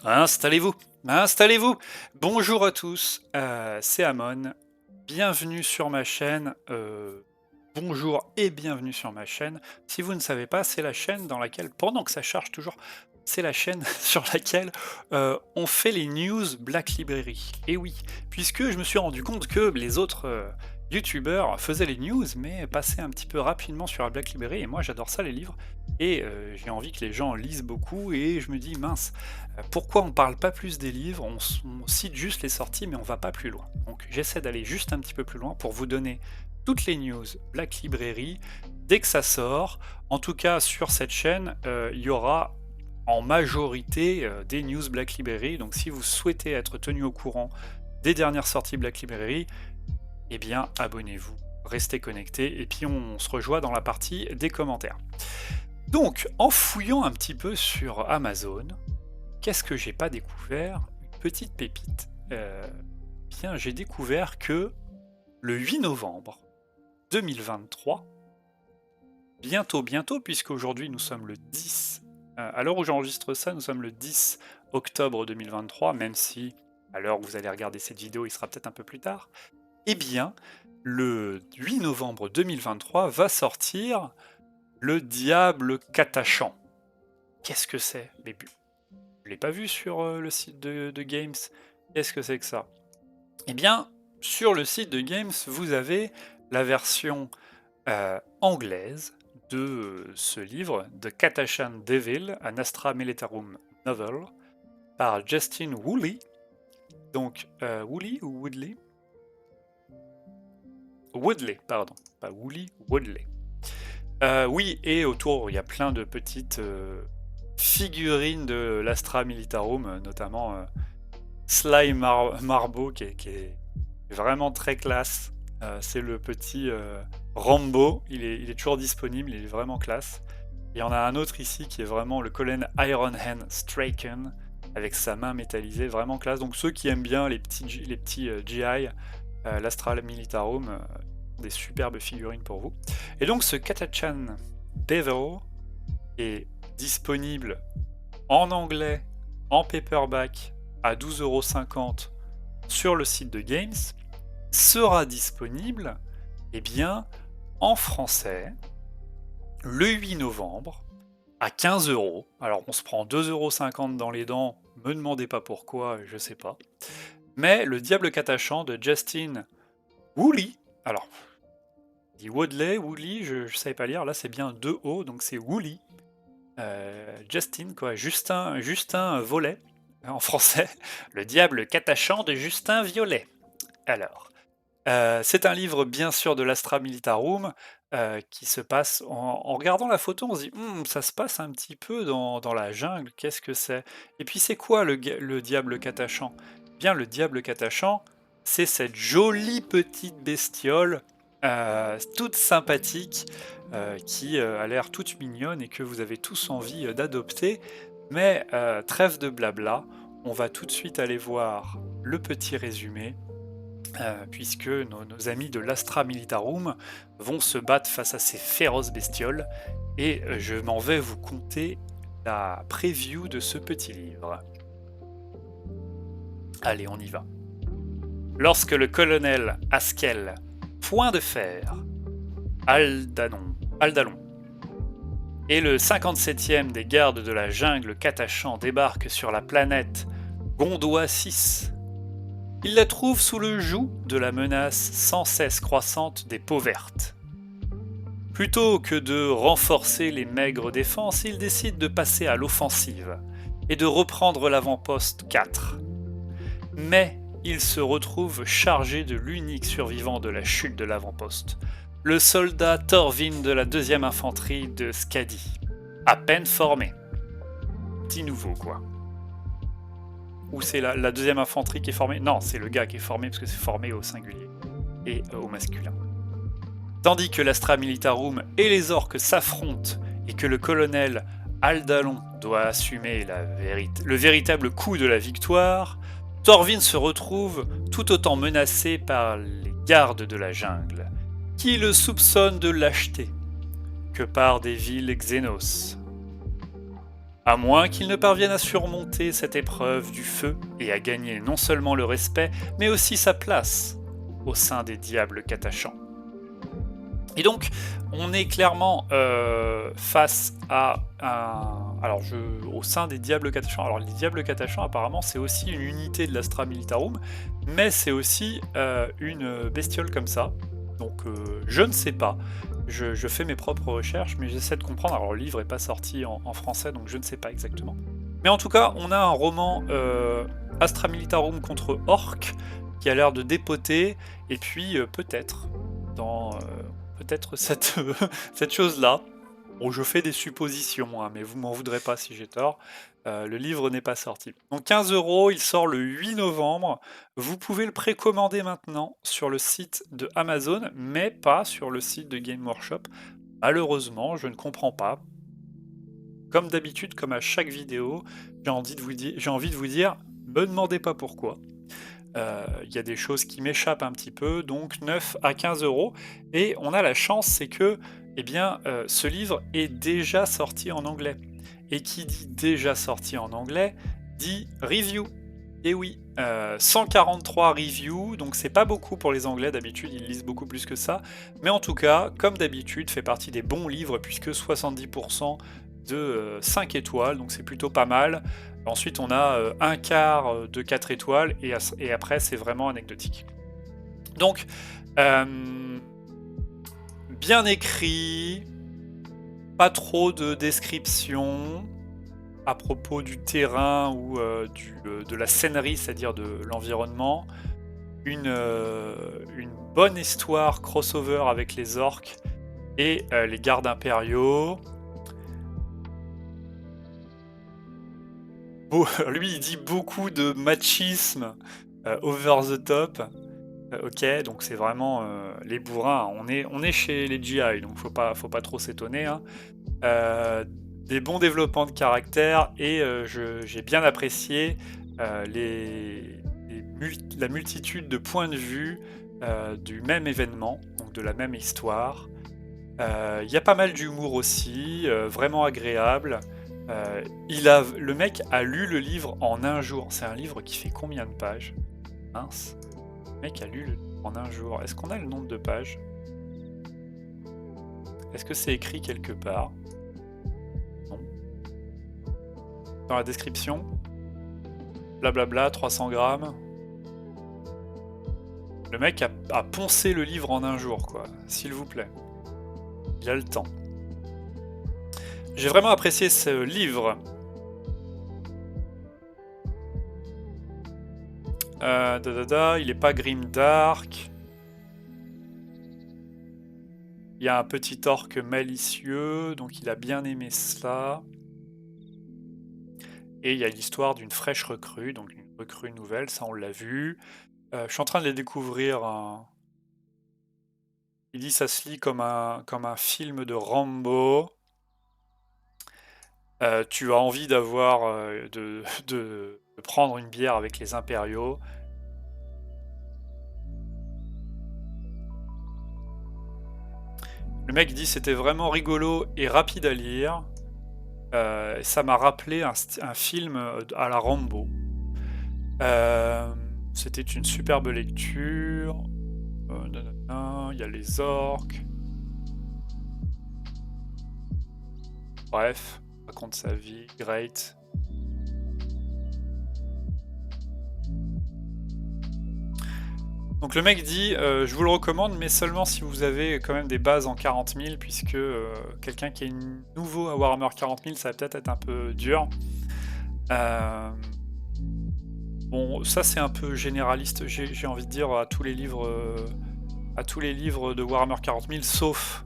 Installez-vous, installez-vous. Bonjour à tous, c'est Amon. Bienvenue sur ma chaîne. Bonjour et bienvenue sur ma chaîne. Si vous ne savez pas, c'est la chaîne dans laquelle, pendant que ça charge toujours, c'est la chaîne sur laquelle on fait les news Black Library. Et oui, puisque je me suis rendu compte que les autres youtubeurs faisaient les news, mais passaient un petit peu rapidement sur la Black Library. Et moi, j'adore ça, les livres. Et j'ai envie que les gens lisent beaucoup. Et je me dis, mince, pourquoi on parle pas plus des livres, on cite juste les sorties, mais on va pas plus loin. Donc j'essaie d'aller juste un petit peu plus loin pour vous donner toutes les news Black Library dès que ça sort. En tout cas, sur cette chaîne, il y aura en majorité des news Black Library. Donc si vous souhaitez être tenu au courant des dernières sorties Black Library, eh bien abonnez-vous, restez connectés, et puis on se rejoint dans la partie des commentaires. Donc, en fouillant un petit peu sur Amazon, qu'est-ce que j'ai pas découvert? Une petite pépite. Bien, j'ai découvert que le 8 novembre 2023, bientôt, puisqu'aujourd'hui nous sommes le 10, à l'heure où j'enregistre ça, nous sommes le 10 octobre 2023, même si à l'heure où vous allez regarder cette vidéo, il sera peut-être un peu plus tard, eh bien, le 8 novembre 2023 va sortir le Diable Catachant. Qu'est-ce que c'est? Mais je l'ai pas vu sur le site de Games. Qu'est-ce que c'est que ça? Eh bien, sur le site de Games, vous avez la version anglaise de ce livre, The Catachan Devil, an Astra Militarum Novel, par Justin Woolley. Donc, Woolley ou Woodley? Woodley, pardon. Pas Woolley, Woodley. Oui, et autour, il y a plein de petites figurines de l'Astra Militarum, notamment Sly Marbo, qui est vraiment très classe. C'est le petit Rambo, il est toujours disponible, il est vraiment classe. Et il y en a un autre ici qui est vraiment le colonel Iron Hand Straken, avec sa main métallisée, vraiment classe. Donc ceux qui aiment bien les petits GI, l'Astra Militarum, des superbes figurines pour vous. Et donc ce Catachan Devil est disponible en anglais, en paperback, à 12,50 € sur le site de Games, sera disponible, eh bien, en français, le 8 novembre, à 15 €. Alors on se prend 2,50 € dans les dents, me demandez pas pourquoi, je sais pas. Mais le Diable Catachant de Justin Woolley, alors, dit Woodley, Woolley, je savais pas lire, là c'est bien 2 O, donc c'est Woolley. Justin, quoi, Justin Volet, en français, le Diable Catachant de Justin Violet. Alors, c'est un livre bien sûr de l'Astra Militarum qui se passe, en regardant la photo, on se dit ça se passe un petit peu dans la jungle, qu'est-ce que c'est? Et puis c'est quoi le Diable Catachant? Eh bien, le Diable Catachant, c'est cette jolie petite bestiole toute sympathique qui a l'air toute mignonne et que vous avez tous envie d'adopter. Mais trêve de blabla, on va tout de suite aller voir le petit résumé, puisque nos amis de l'Astra Militarum vont se battre face à ces féroces bestioles, et je m'en vais vous conter la preview de ce petit livre. Allez, on y va. Lorsque le colonel Haskell, Point de Fer, Aldalon, et le 57e des gardes de la jungle Catachant débarquent sur la planète Gondois 6. Ils la trouvent sous le joug de la menace sans cesse croissante des peaux vertes. Plutôt que de renforcer les maigres défenses, ils décident de passer à l'offensive et de reprendre l'avant-poste 4. Mais ils se retrouvent chargés de l'unique survivant de la chute de l'avant-poste, le soldat Thorvin de la 2e infanterie de Skadi, à peine formé. Petit nouveau, quoi. Ou c'est la 2e infanterie qui est formée? Non, c'est le gars qui est formé, parce que c'est formé au singulier et au masculin. Tandis que l'Astra Militarum et les orques s'affrontent et que le colonel Aldalon doit assumer le véritable coup de la victoire, Thorvin se retrouve tout autant menacé par les gardes de la jungle, qui le soupçonnent de lâcheté, que par des vils Xénos. À moins qu'il ne parvienne à surmonter cette épreuve du feu et à gagner non seulement le respect, mais aussi sa place au sein des diables catachants. Et donc, on est clairement face à un... Alors, au sein des Diables Catachants. Alors, les Diables Catachants, apparemment, c'est aussi une unité de l'Astra Militarum, mais c'est aussi une bestiole comme ça. Donc, je ne sais pas. Je fais mes propres recherches, mais j'essaie de comprendre. Alors, le livre n'est pas sorti en français, donc je ne sais pas exactement. Mais en tout cas, on a un roman Astra Militarum contre Orc qui a l'air de dépoter, et puis peut-être dans... peut-être cette, cette chose-là. Bon, je fais des suppositions, hein, mais vous m'en voudrez pas si j'ai tort. Le livre n'est pas sorti. Donc 15 €, il sort le 8 novembre. Vous pouvez le précommander maintenant sur le site de Amazon, mais pas sur le site de Game Workshop. Malheureusement, je ne comprends pas. Comme d'habitude, comme à chaque vidéo, j'ai envie de vous dire, me demandez pas pourquoi. Il y a des choses qui m'échappent un petit peu, donc 9 à 15 €. Et on a la chance, c'est que eh bien, ce livre est déjà sorti en anglais. Et qui dit déjà sorti en anglais, dit review. Et oui, 143 reviews, donc c'est pas beaucoup pour les Anglais, d'habitude ils lisent beaucoup plus que ça. Mais en tout cas, comme d'habitude, fait partie des bons livres, puisque 70% de 5 étoiles, donc c'est plutôt pas mal. Ensuite, on a un quart de 4 étoiles, et après, c'est vraiment anecdotique. Donc, bien écrit, pas trop de description à propos du terrain ou de la scénerie, c'est-à-dire de l'environnement. Une bonne histoire crossover avec les orques et les gardes impériaux. Lui, il dit beaucoup de machisme over the top. Ok, donc c'est vraiment les bourrins. On est chez les GI, donc faut pas trop s'étonner. Hein. Des bons développements de caractère, et j'ai bien apprécié la multitude de points de vue du même événement, donc de la même histoire. Il y a pas mal d'humour aussi, vraiment agréable. Le mec a lu le livre en un jour. C'est un livre qui fait combien de pages? Mince. Le mec a lu le livre en un jour. Est-ce qu'on a le nombre de pages? Est-ce que c'est écrit quelque part? Non. Dans la description? Blablabla, 300 grammes. Le mec a poncé le livre en un jour, quoi. S'il vous plaît. Il a le temps. J'ai vraiment apprécié ce livre. Il est pas grimdark. Il y a un petit orc malicieux, donc il a bien aimé cela. Et il y a l'histoire d'une fraîche recrue, donc une recrue nouvelle, ça on l'a vu. Je suis en train de les découvrir. Il dit ça se lit comme un film de Rambo. Tu as envie d'avoir de prendre une bière avec les impériaux. Le mec dit c'était vraiment rigolo et rapide à lire. Ça m'a rappelé un film à la Rambo. C'était une superbe lecture. Il y a les orques. Bref, raconte sa vie, great. Donc le mec dit, je vous le recommande, mais seulement si vous avez quand même des bases en 40 000, puisque quelqu'un qui est nouveau à Warhammer 40 000, ça va peut-être être un peu dur. Bon, ça c'est un peu généraliste, j'ai envie de dire, à tous les livres de Warhammer 40 000, sauf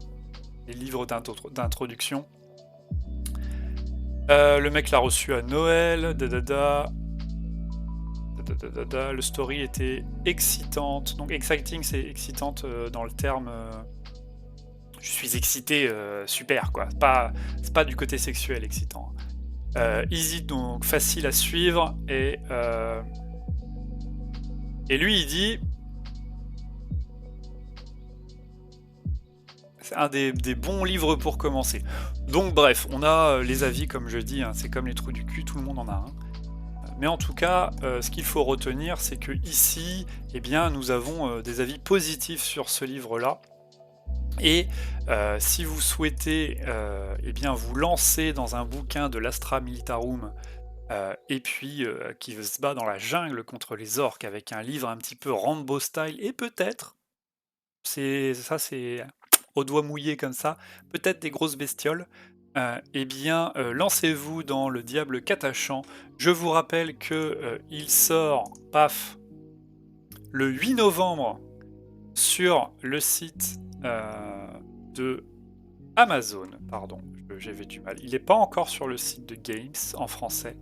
les livres d'introduction. Le mec l'a reçu à Noël, le story était excitante. Donc exciting, c'est excitante dans le terme. Je suis excité, super quoi. C'est pas du côté sexuel excitant. Easy, donc facile à suivre, et lui il dit c'est un des bons livres pour commencer. Donc bref, on a les avis, comme je dis, hein, c'est comme les trous du cul, tout le monde en a un. Mais en tout cas, ce qu'il faut retenir, c'est que ici, eh bien, nous avons des avis positifs sur ce livre-là. Et si vous souhaitez eh bien, vous lancer dans un bouquin de l'Astra Militarum, et puis qui se bat dans la jungle contre les orques avec un livre un petit peu Rambo style, et peut-être, c'est au doigt mouillé comme ça, peut-être des grosses bestioles, eh bien, lancez-vous dans Le Diable Catachant. Je vous rappelle que il sort, paf, le 8 novembre sur le site de Amazon, pardon, j'avais du mal. Il n'est pas encore sur le site de Games en français.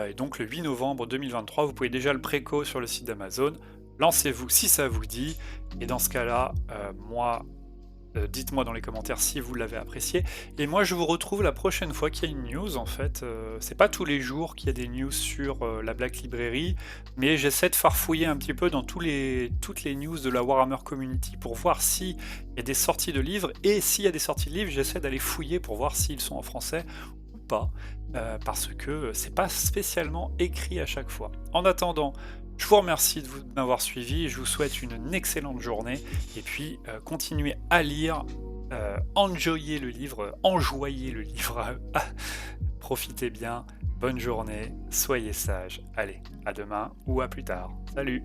Et donc le 8 novembre 2023, vous pouvez déjà le préco sur le site d'Amazon. Lancez-vous si ça vous dit. Et dans ce cas-là, dites-moi dans les commentaires si vous l'avez apprécié. Et moi, je vous retrouve la prochaine fois qu'il y a une news. En fait, c'est pas tous les jours qu'il y a des news sur la Black Library, mais j'essaie de farfouiller un petit peu dans toutes les news de la Warhammer Community pour voir s'il y a des sorties de livres. Et s'il y a des sorties de livres, j'essaie d'aller fouiller pour voir s'ils sont en français ou pas, parce que c'est pas spécialement écrit à chaque fois. En attendant, je vous remercie de m'avoir suivi et je vous souhaite une excellente journée. Et puis, continuez à lire, enjoyez le livre, enjoyez le livre. Profitez bien, bonne journée, soyez sages. Allez, à demain ou à plus tard. Salut!